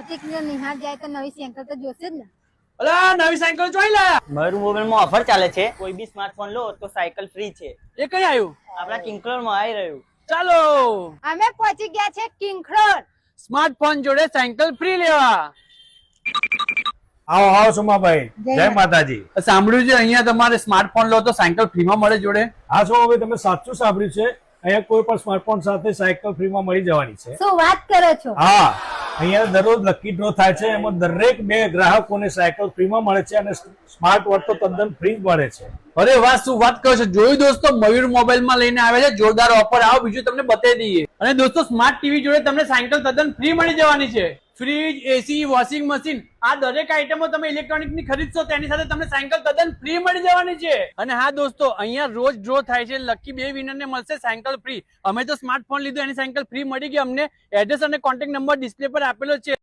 કાર્તિક ને નિહાળ જાય તો નવી સાયકલ તો જોશે જ ને। અલા નવી સાયકલ જોઈ લાયા? મારું મોબાઈલ માં ઓફર ચાલે છે, કોઈ બી સ્માર્ટફોન લો તો સાયકલ ફ્રી છે। એ કઈ આવ્યું? આપણા કિંકરોડ માં આવી રહ્યું। ચાલો અમે પહોંચી ગયા છે કિંખરોડ। સ્માર્ટફોન જોડે સાયકલ ફ્રી લેવા। આવો આવો સોમાભાઈ, જય માતાજી। સાંભળ્યું છે અહીંયા તમારે સ્માર્ટફોન લો તો સાયકલ ફ્રીમાં મળે જોડે? હા સોમાભાઈ, તમે સાચું સાંભળ્યું છે। અહીંયા કોઈ પણ સ્માર્ટફોન સાથે સાયકલ ફ્રીમાં મળી જવાની છે। શું વાત કરો છો? હા, અહીંયા દરરોજ લકી ડ્રો થાય છે, એમાં દરેક 2 ગ્રાહકોને સાયકલ ફ્રીમાં મળે છે અને સ્માર્ટ વોચ તો તદ્દન ફ્રી મળે છે। અરે વાહ, શું વાત કરો છો! જોયું દોસ્તો, મયુર મોબાઈલ માં લઈને આવે છે જોરદાર ઓફર। આવો બીજું તમને બતાવી દઈએ। અને દોસ્તો સ્માર્ટ ટીવી જોડે તમને સાયકલ તદ્દન ફ્રી મળી જવાની છે। ફ્રીજ, એસી, વોશિંગ મશીન આ દરેક આઈટમો તમે ઇલેક્ટ્રોનિક ની ખરીદશો તેની સાથે તમને સાયકલ તદ્દન ફ્રી મળી જવાની છે। અને હા દોસ્તો, અહીંયા રોજ ડ્રો થાય છે, લકી 2 વિનર ને મળશે સાયકલ ફ્રી। અમે તો સ્માર્ટફોન લીધું, એની સાયકલ ફ્રી મળી ગઈ અમને। એડ્રેસ અને કોન્ટેક્ટ નંબર ડિસ્પ્લે પર આપેલો છે।